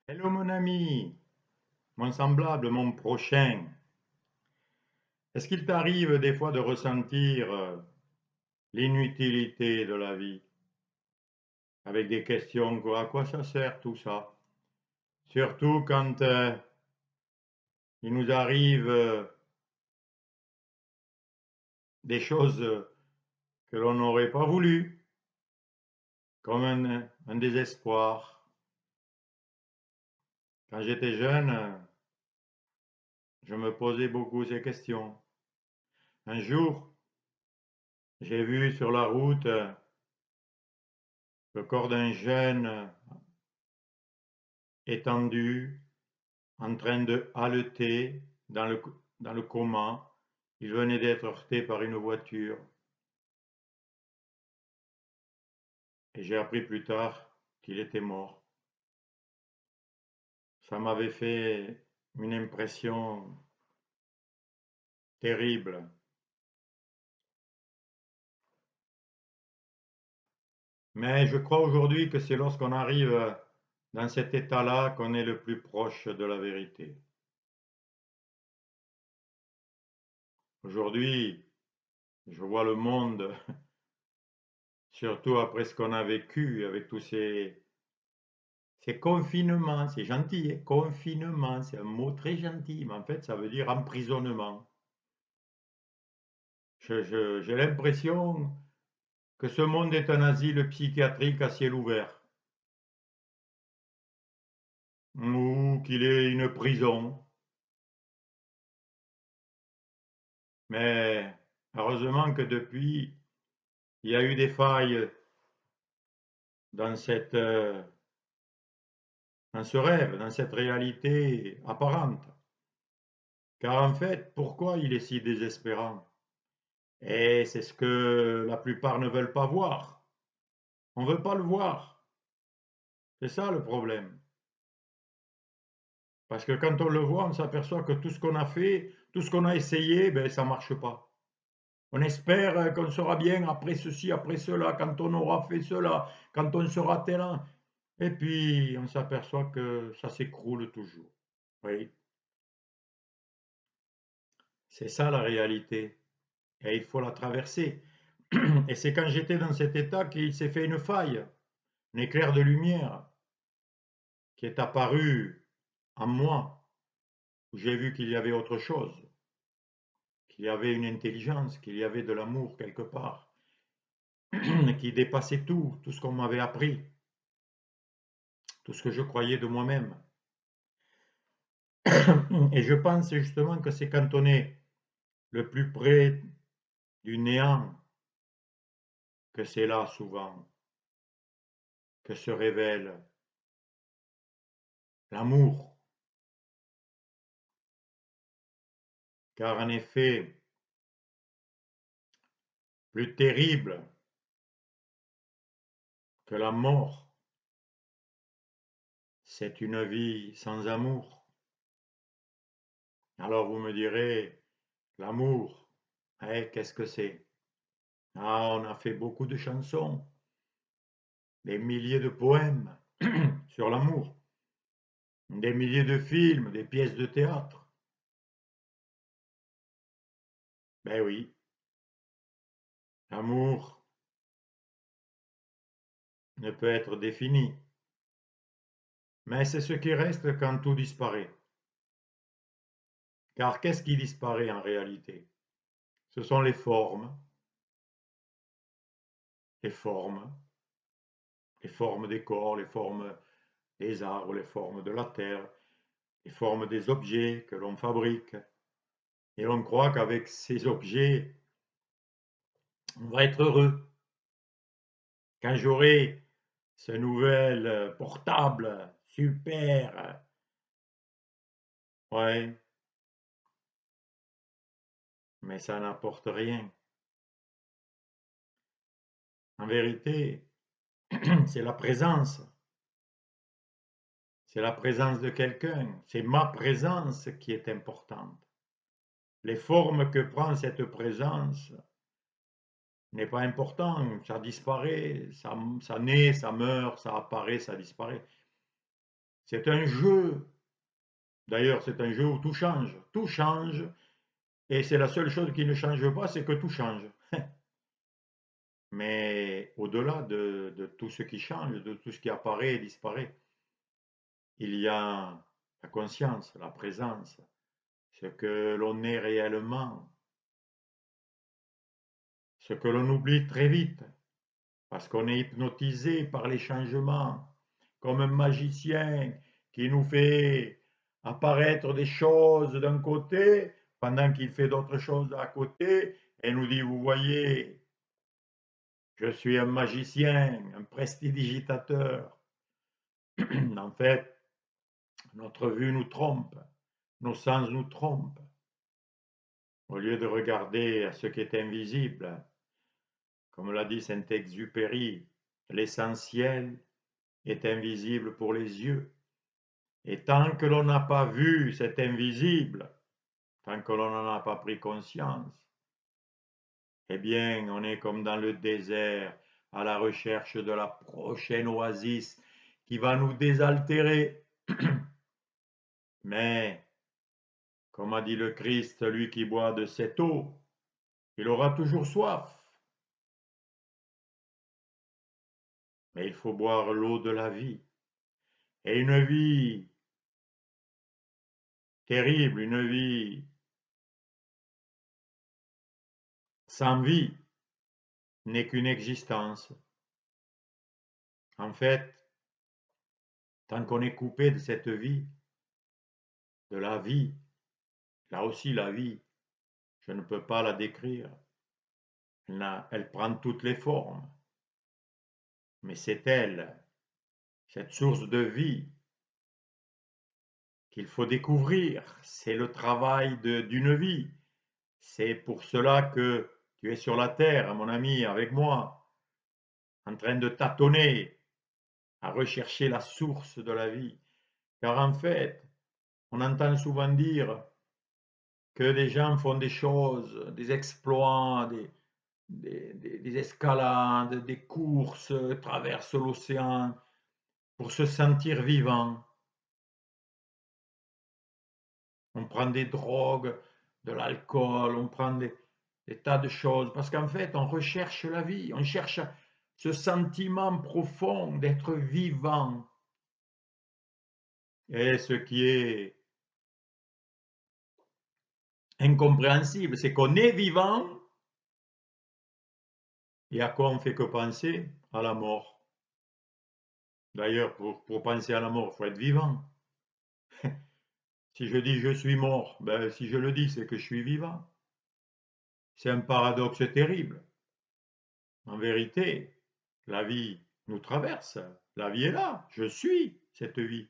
Hello mon ami, mon semblable, mon prochain. Est-ce qu'il t'arrive des fois de ressentir l'inutilité de la vie avec des questions quoi, à quoi ça sert tout ça? Surtout quand il nous arrive des choses que l'on n'aurait pas voulu, comme un désespoir. Quand j'étais jeune, je me posais beaucoup ces questions. Un jour, j'ai vu sur la route le corps d'un jeune étendu, en train de haleter dans le coma. Il venait d'être heurté par une voiture. Et j'ai appris plus tard qu'il était mort. Ça m'avait fait une impression terrible. Mais je crois aujourd'hui que c'est lorsqu'on arrive dans cet état-là qu'on est le plus proche de la vérité. Aujourd'hui, je vois le monde, surtout après ce qu'on a vécu avec tous ces confinements, c'est gentil, hein, confinement, c'est un mot très gentil, mais en fait, ça veut dire emprisonnement. J'ai l'impression que ce monde est un asile psychiatrique à ciel ouvert, ou qu'il est une prison. Mais heureusement que depuis, il y a eu des failles dans dans ce rêve, dans cette réalité apparente. Car en fait, pourquoi il est si désespérant? Et c'est ce que la plupart ne veulent pas voir. On ne veut pas le voir. C'est ça le problème. Parce que quand on le voit, on s'aperçoit que tout ce qu'on a fait, tout ce qu'on a essayé, ben, ça ne marche pas. On espère qu'on sera bien après ceci, après cela, quand on aura fait cela, quand on sera tel. Et puis, on s'aperçoit que ça s'écroule toujours. Oui, c'est ça la réalité. Et il faut la traverser. Et c'est quand j'étais dans cet état qu'il s'est fait une faille, un éclair de lumière qui est apparu en moi, où j'ai vu qu'il y avait autre chose, qu'il y avait une intelligence, qu'il y avait de l'amour quelque part, qui dépassait tout ce qu'on m'avait appris, tout ce que je croyais de moi-même. Et je pense justement que c'est quand on est le plus près du néant que c'est là souvent que se révèle l'amour. Car en effet, plus terrible que la mort, c'est une vie sans amour. Alors vous me direz, l'amour, qu'est-ce que c'est? Ah, on a fait beaucoup de chansons, des milliers de poèmes sur l'amour, des milliers de films, des pièces de théâtre. Ben oui, l'amour ne peut être défini, mais c'est ce qui reste quand tout disparaît. Car qu'est-ce qui disparaît en réalité? Ce sont les formes, les formes des corps, les formes des arbres, les formes de la terre, les formes des objets que l'on fabrique. Et on croit qu'avec ces objets, on va être heureux. Quand j'aurai ce nouvel portable super, ouais, mais ça n'apporte rien. En vérité, c'est la présence. C'est la présence de quelqu'un. C'est ma présence qui est importante. Les formes que prend cette présence n'est pas important. Ça disparaît, ça naît, ça meurt, ça apparaît, ça disparaît. C'est un jeu. D'ailleurs, c'est un jeu où tout change. Tout change. Et c'est la seule chose qui ne change pas, c'est que tout change. Mais au-delà de tout ce qui change, de tout ce qui apparaît et disparaît, il y a la conscience, la présence, ce que l'on est réellement, ce que l'on oublie très vite, parce qu'on est hypnotisé par les changements, comme un magicien qui nous fait apparaître des choses d'un côté, pendant qu'il fait d'autres choses à côté, et nous dit, vous voyez, je suis un magicien, un prestidigitateur. En fait, notre vue nous trompe, nos sens nous trompent. Au lieu de regarder à ce qui est invisible, comme l'a dit Saint-Exupéry, l'essentiel est invisible pour les yeux. Et tant que l'on n'a pas vu cet invisible, tant que l'on n'en a pas pris conscience, eh bien, on est comme dans le désert, à la recherche de la prochaine oasis qui va nous désaltérer. Mais, comme a dit le Christ, celui qui boit de cette eau, il aura toujours soif. Mais il faut boire l'eau de la vie. Et une vie terrible, une vie sans vie, n'est qu'une existence. En fait, tant qu'on est coupé de cette vie, de la vie, là aussi la vie, je ne peux pas la décrire. Elle prend toutes les formes. Mais c'est elle, cette source de vie, qu'il faut découvrir. C'est le travail d'une vie. C'est pour cela que tu es sur la terre, mon ami, avec moi, en train de tâtonner, à rechercher la source de la vie. Car en fait, on entend souvent dire que des gens font des choses, des exploits, des escalades, des courses, traversent l'océan pour se sentir vivant. On prend des drogues, de l'alcool, on prend des tas de choses, parce qu'en fait, on recherche la vie, on cherche ce sentiment profond d'être vivant. Et ce qui est incompréhensible, c'est qu'on est vivant, et à quoi on fait que penser? À la mort. D'ailleurs, pour penser à la mort, il faut être vivant. Si je dis je suis mort, ben, si je le dis, c'est que je suis vivant. C'est un paradoxe terrible. En vérité, la vie nous traverse. La vie est là. Je suis cette vie.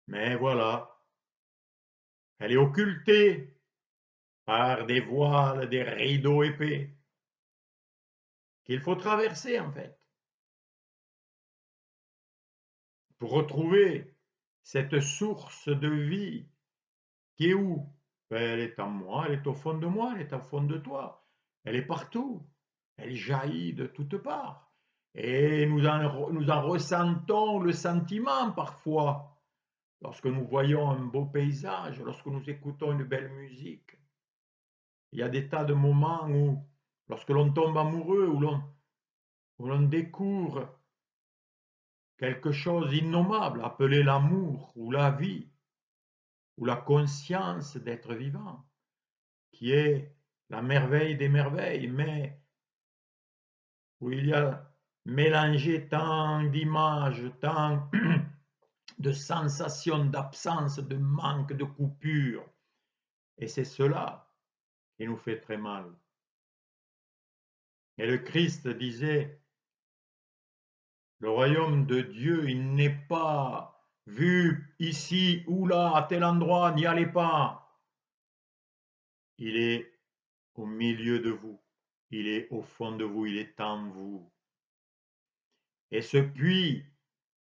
Mais voilà, elle est occultée par des voiles, des rideaux épais qu'il faut traverser en fait pour retrouver cette source de vie qui est où? Ben, elle est en moi, elle est au fond de moi, elle est au fond de toi. Elle est partout. Elle jaillit de toutes parts. Et nous en ressentons le sentiment parfois lorsque nous voyons un beau paysage, lorsque nous écoutons une belle musique. Il y a des tas de moments où, lorsque l'on tombe amoureux, où l'on découvre quelque chose d'innommable, appelé l'amour ou la vie, ou la conscience d'être vivant, qui est la merveille des merveilles, mais où il y a mélangé tant d'images, tant de sensations d'absence, de manque, de coupure. Et c'est cela qui nous fait très mal. Et le Christ disait, le royaume de Dieu, il n'est pas vu ici ou là, à tel endroit, n'y allez pas. Il est au milieu de vous, il est au fond de vous, il est en vous. Et ce puits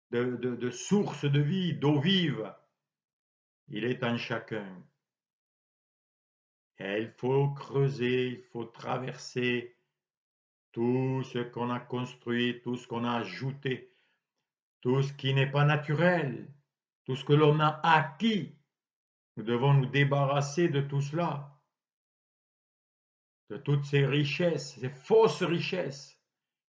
de source de vie, d'eau vive, il est en chacun. Et il faut creuser, il faut traverser tout ce qu'on a construit, tout ce qu'on a ajouté, tout ce qui n'est pas naturel, tout ce que l'on a acquis. Nous devons nous débarrasser de tout cela, de toutes ces richesses, ces fausses richesses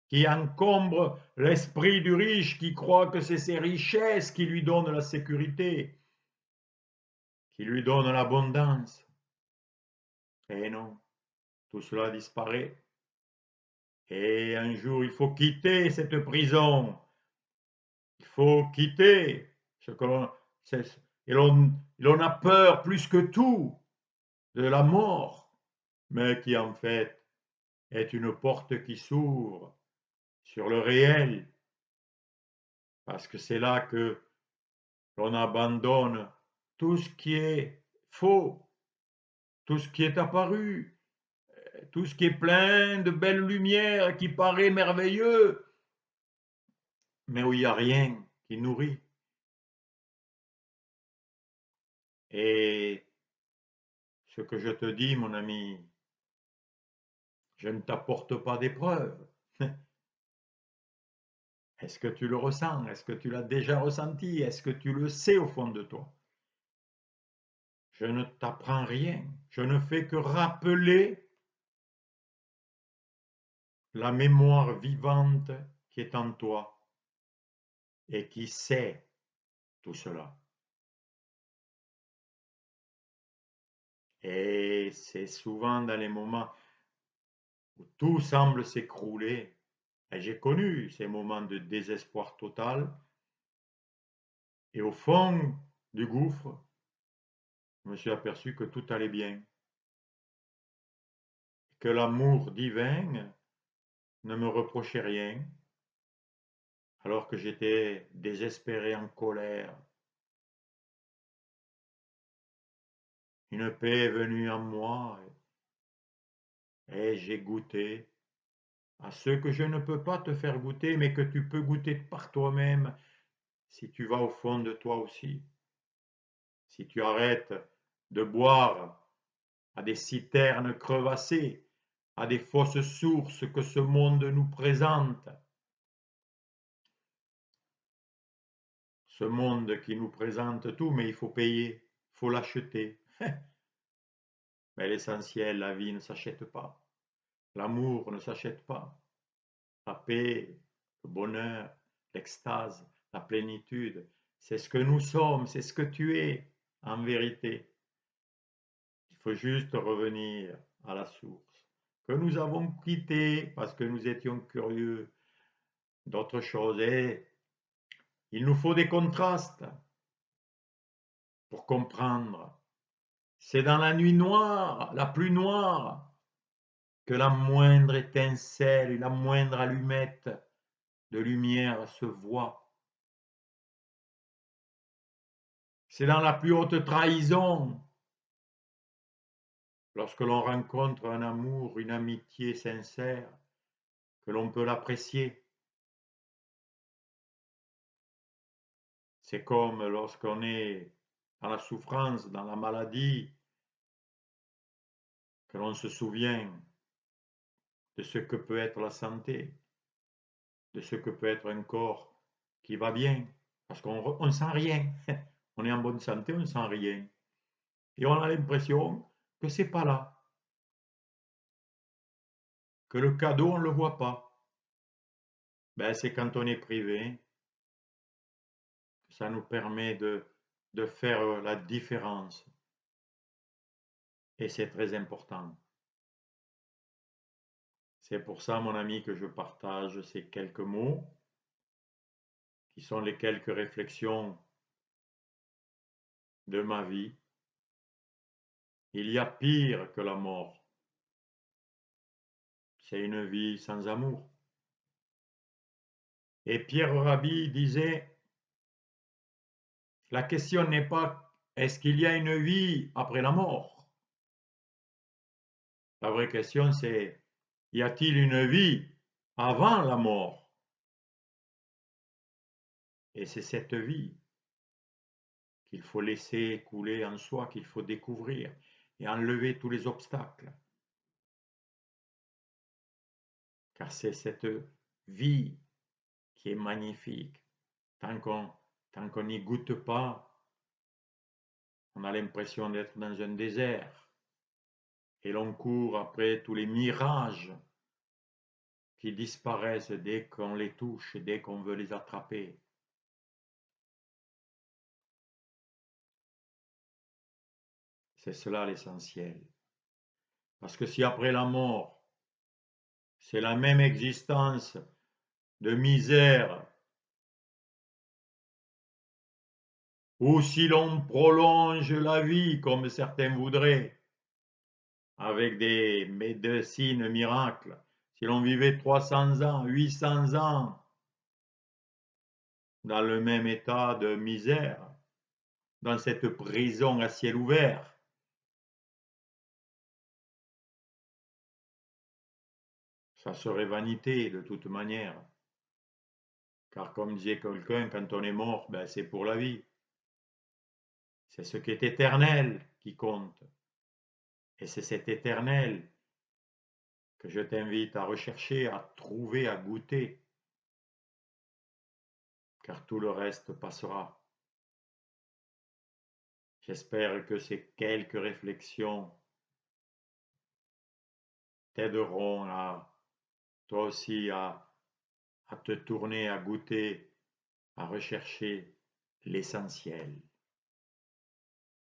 qui encombrent l'esprit du riche qui croit que c'est ses richesses qui lui donnent la sécurité, qui lui donnent l'abondance. Et non, tout cela disparaît. Et un jour, il faut quitter cette prison. Il faut quitter ce que l'on... Et l'on a peur plus que tout de la mort, mais qui en fait est une porte qui s'ouvre sur le réel, parce que c'est là que l'on abandonne tout ce qui est faux, tout ce qui est apparu, tout ce qui est plein de belles lumières, qui paraît merveilleux, mais où il n'y a rien qui nourrit. Et ce que je te dis, mon ami, je ne t'apporte pas des preuves. Est-ce que tu le ressens? Est-ce que tu l'as déjà ressenti? Est-ce que tu le sais au fond de toi? Je ne t'apprends rien. Je ne fais que rappeler la mémoire vivante qui est en toi et qui sait tout cela. Et c'est souvent dans les moments où tout semble s'écrouler. Et j'ai connu ces moments de désespoir total. Et au fond du gouffre, je me suis aperçu que tout allait bien. Que l'amour divin ne me reprochait rien, alors que j'étais désespéré, en colère. Une paix est venue en moi et j'ai goûté à ce que je ne peux pas te faire goûter, mais que tu peux goûter par toi-même si tu vas au fond de toi aussi. Si tu arrêtes de boire à des citernes crevassées, à des fausses sources que ce monde nous présente. Ce monde qui nous présente tout, mais il faut payer, il faut l'acheter. Mais l'essentiel, la vie ne s'achète pas. L'amour ne s'achète pas. La paix, le bonheur, l'extase, la plénitude, c'est ce que nous sommes, c'est ce que tu es en vérité. Il faut juste revenir à la source que nous avons quittée parce que nous étions curieux d'autre chose. Et il nous faut des contrastes pour comprendre. C'est dans la nuit noire, la plus noire, que la moindre étincelle et la moindre allumette de lumière se voit. C'est dans la plus haute trahison, lorsque l'on rencontre un amour, une amitié sincère, que l'on peut l'apprécier. C'est comme lorsqu'on est dans la souffrance, dans la maladie, que l'on se souvient de ce que peut être la santé, de ce que peut être un corps qui va bien, parce qu'on ne sent rien. On est en bonne santé, on ne sent rien. Et on a l'impression que c'est pas là, que le cadeau, on ne le voit pas. Ben, c'est quand on est privé que ça nous permet de faire la différence. Et c'est très important. C'est pour ça, mon ami, que je partage ces quelques mots, qui sont les quelques réflexions de ma vie. Il y a pire que la mort. C'est une vie sans amour. Et Pierre Rabhi disait, la question n'est pas est-ce qu'il y a une vie après la mort? La vraie question c'est y a-t-il une vie avant la mort? Et c'est cette vie qu'il faut laisser couler en soi, qu'il faut découvrir et enlever tous les obstacles. Car c'est cette vie qui est magnifique. Tant Tant qu'on n'y goûte pas, on a l'impression d'être dans un désert. Et l'on court après tous les mirages qui disparaissent dès qu'on les touche, dès qu'on veut les attraper. C'est cela l'essentiel. Parce que si après la mort, c'est la même existence de misère, ou si l'on prolonge la vie comme certains voudraient, avec des médecines miracles, si l'on vivait 300 ans, 800 ans dans le même état de misère, dans cette prison à ciel ouvert, ça serait vanité de toute manière. Car comme disait quelqu'un, quand on est mort, ben c'est pour la vie. C'est ce qui est éternel qui compte. Et c'est cet éternel que je t'invite à rechercher, à trouver, à goûter. Car tout le reste passera. J'espère que ces quelques réflexions t'aideront à toi aussi à te tourner, à goûter, à rechercher l'essentiel.